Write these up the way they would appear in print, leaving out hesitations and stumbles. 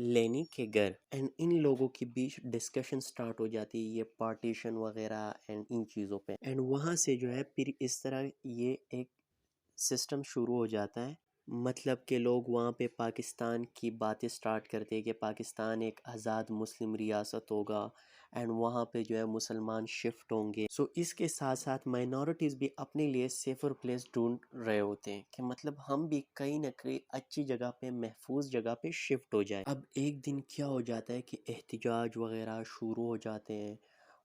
لینی کے گھر، اینڈ ان لوگوں کے بیچ ڈسکشن سٹارٹ ہو جاتی ہے یہ پارٹیشن وغیرہ اینڈ ان چیزوں پہ، اینڈ وہاں سے جو ہے پھر اس طرح یہ ایک سسٹم شروع ہو جاتا ہے، مطلب کہ لوگ وہاں پہ پاکستان کی باتیں سٹارٹ کرتے ہیں کہ پاکستان ایک آزاد مسلم ریاست ہوگا اینڈ وہاں پہ جو ہے مسلمان شفٹ ہوں گے. سو اس کے ساتھ ساتھ مائنورٹیز بھی اپنے لیے سیفر پلیس ڈھونڈ رہے ہوتے ہیں کہ مطلب ہم بھی کہیں نہ کہیں اچھی جگہ پہ، محفوظ جگہ پہ شفٹ ہو جائے. اب ایک دن کیا ہو جاتا ہے کہ احتجاج وغیرہ شروع ہو جاتے ہیں،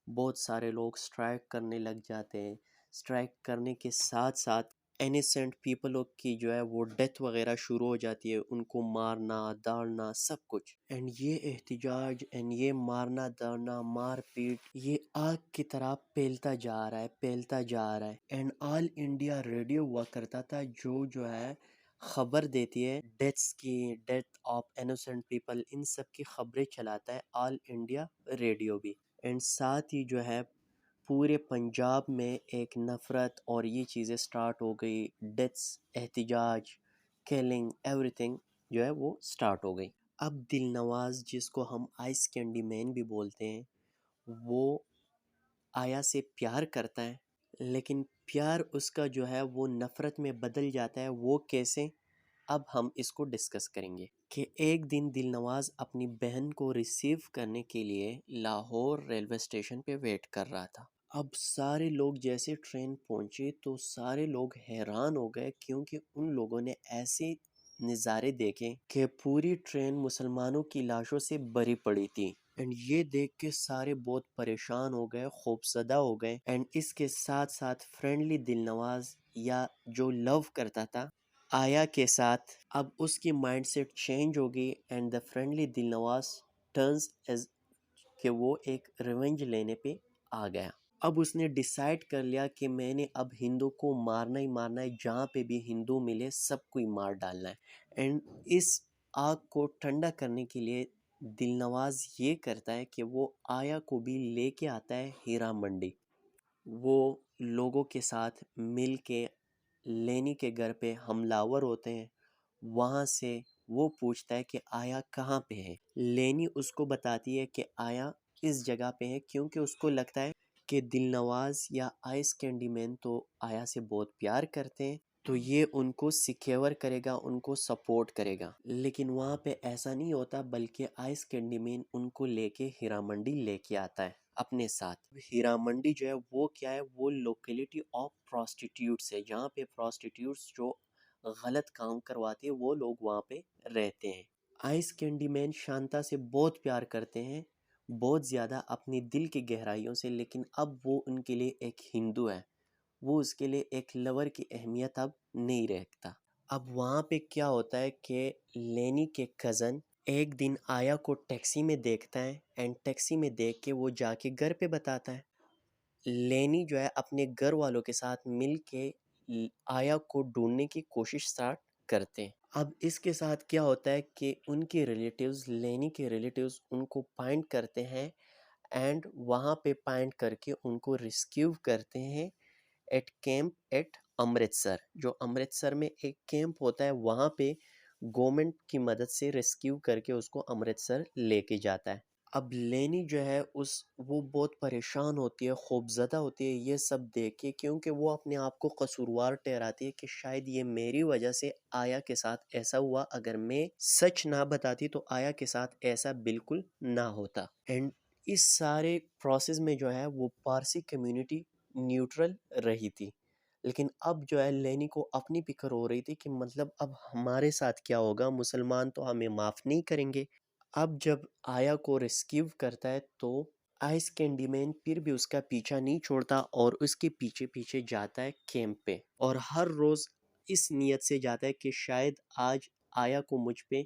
بہت سارے لوگ سٹرائک کرنے لگ جاتے ہیں. سٹرائک کرنے کے ساتھ ساتھ انیسنٹ پیپلوں کی جو ہے وہ ڈیتھ وغیرہ شروع ہو جاتی ہے، ان کو مارنا داڑنا سب کچھ. اینڈ یہ احتجاج اینڈ یہ مارنا داڑنا مار پیٹ یہ آگ کی طرح پھیلتا جا رہا ہے، پھیلتا جا رہا ہے. اینڈ آل انڈیا ریڈیو ہوا کرتا تھا جو ہے خبر دیتی ہے ڈیتھس کی، ڈیتھ آف انوسنٹ پیپل، ان سب کی خبریں چلاتا ہے آل انڈیا ریڈیو بھی. اینڈ ساتھ ہی جو ہے پورے پنجاب میں ایک نفرت اور یہ چیزیں سٹارٹ ہو گئی، ڈیتھس، احتجاج، کیلنگ، ایوری تھنگ جو ہے وہ سٹارٹ ہو گئی. اب دل نواز جس کو ہم آئس کینڈی مین بھی بولتے ہیں، وہ آیا سے پیار کرتا ہے، لیکن پیار اس کا جو ہے وہ نفرت میں بدل جاتا ہے. وہ کیسے؟ اب ہم اس کو ڈسکس کریں گے کہ ایک دن دل نواز اپنی بہن کو ریسیو کرنے کے لیے لاہور ریلوے اسٹیشن پہ ویٹ کر رہا تھا. اب سارے لوگ جیسے ٹرین پہنچے تو سارے لوگ حیران ہو گئے، کیونکہ ان لوگوں نے ایسے نظارے دیکھے کہ پوری ٹرین مسلمانوں کی لاشوں سے بھری پڑی تھی. اینڈ یہ دیکھ کے سارے بہت پریشان ہو گئے، خوفزدہ ہو گئے. اینڈ اس کے ساتھ ساتھ فرینڈلی دل نواز یا جو لو کرتا تھا آیا کے ساتھ، اب اس کی مائنڈ سیٹ چینج ہوگی. اینڈ دا فرینڈلی دل نواز ٹرنز ایز کہ وہ ایک ریونج لینے پہ آ گیا. اب اس نے ڈیسائیڈ کر لیا کہ میں نے اب ہندو کو مارنا ہی مارنا ہے، جہاں پہ بھی ہندو ملے سب کو ہی مار ڈالنا ہے. اینڈ اس آگ کو ٹھنڈا کرنے کے لیے دل نواز یہ کرتا ہے کہ وہ آیا کو بھی لے کے آتا ہے ہیرا منڈی. وہ لوگوں کے ساتھ مل کے لینی کے گھر پہ حملہ ور ہوتے ہیں. وہاں سے وہ پوچھتا ہے کہ آیا کہاں پہ ہے. لینی اس کو بتاتی ہے کہ آیا اس جگہ پہ ہے، کیونکہ اس کو لگتا ہے کہ دل نواز یا آئس کینڈی مین تو آیا سے بہت پیار کرتے ہیں، تو یہ ان کو سیکیور کرے گا، ان کو سپورٹ کرے گا. لیکن وہاں پہ ایسا نہیں ہوتا، بلکہ آئس کینڈی مین ان کو لے کے ہیرا منڈی لے کے آتا ہے اپنے ساتھ. ہیرا منڈی جو ہے وہ کیا ہے، وہ لوکیلٹی آف پروسٹیٹیوٹس ہے، جہاں پہ پروسٹیٹیوٹس جو غلط کام کرواتے ہیں وہ لوگ وہاں پہ رہتے ہیں. آئس کینڈی مین شانتا سے بہت پیار کرتے ہیں، بہت زیادہ اپنی دل کی گہرائیوں سے، لیکن اب وہ ان کے لیے ایک ہندو ہے، وہ اس کے لیے ایک لور کی اہمیت اب نہیں رکھتا. اب وہاں پہ کیا ہوتا ہے کہ لینی کے کزن ایک دن آیا کو ٹیکسی میں دیکھتا ہے، اینڈ ٹیکسی میں دیکھ کے وہ جا کے گھر پہ بتاتا ہے. لینی جو ہے اپنے گھر والوں کے ساتھ مل کے آیا کو ڈھونڈنے کی کوشش سٹارٹ کرتے ہیں. اب اس کے ساتھ کیا ہوتا ہے کہ ان کے ریلیٹیوز، لینی کے ریلیٹیوز ان کو پوائنٹ کرتے ہیں، اینڈ وہاں پہ پوائنٹ کر کے ان کو ریسکیو کرتے ہیں ایٹ کیمپ ایٹ امرتسر. جو امرتسر میں ایک کیمپ ہوتا ہے، وہاں پہ گورنمنٹ کی مدد سے ریسکیو کر کے اس کو امرتسر لے کے جاتا ہے. اب لینی جو ہے وہ بہت پریشان ہوتی ہے، خوفزدہ ہوتی ہے یہ سب دیکھ کے، کیونکہ وہ اپنے آپ کو قصوروار ٹھہراتی ہے کہ شاید یہ میری وجہ سے آیا کے ساتھ ایسا ہوا، اگر میں سچ نہ بتاتی تو آیا کے ساتھ ایسا بالکل نہ ہوتا. اینڈ اس سارے پروسیس میں جو ہے وہ پارسی کمیونٹی نیوٹرل رہی تھی. لیکن اب جو ہے لینی کو اپنی فکر ہو رہی تھی کہ مطلب اب ہمارے ساتھ کیا ہوگا، مسلمان تو ہمیں معاف نہیں کریں گے. اب جب آیا کو ریسکیو کرتا ہے تو آئس کینڈی مین پھر بھی اس کا پیچھا نہیں چھوڑتا اور اس کے پیچھے پیچھے جاتا ہے کیمپ پہ، اور ہر روز اس نیت سے جاتا ہے کہ شاید آج آیا کو مجھ پہ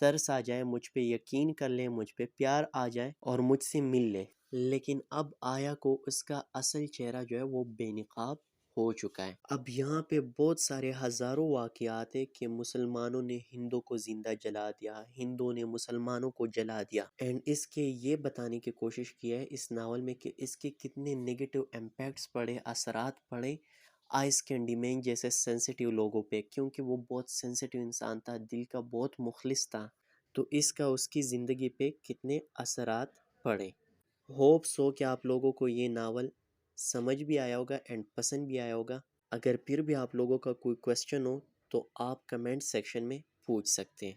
ترس آ جائے، مجھ پہ یقین کر لے، مجھ پہ پیار آ جائے اور مجھ سے مل لے. لیکن اب آیا کو اس کا اصل چہرہ جو ہے وہ بے نقاب ہو چکا ہے. اب یہاں پہ بہت سارے ہزاروں واقعات ہیں کہ مسلمانوں نے ہندو کو زندہ جلا دیا، ہندو نے مسلمانوں کو جلا دیا. اینڈ اس کے یہ بتانے کی کوشش کی ہے اس ناول میں کہ اس کے کتنے نگیٹو امپیکٹس پڑے، اثرات پڑے آئس کینڈی مین جیسے سینسیٹیو لوگوں پہ، کیونکہ وہ بہت سینسیٹیو انسان تھا، دل کا بہت مخلص تھا. تو اس کا اس کی زندگی پہ کتنے اثرات پڑے۔ ہوپ سو کہ آپ لوگوں کو یہ ناول سمجھ بھی آیا ہوگا اینڈ پسند بھی آیا ہوگا۔ اگر پھر بھی آپ لوگوں کا کوئی کویسچن ہو تو آپ کمنٹ سیکشن میں پوچھ سکتے ہیں۔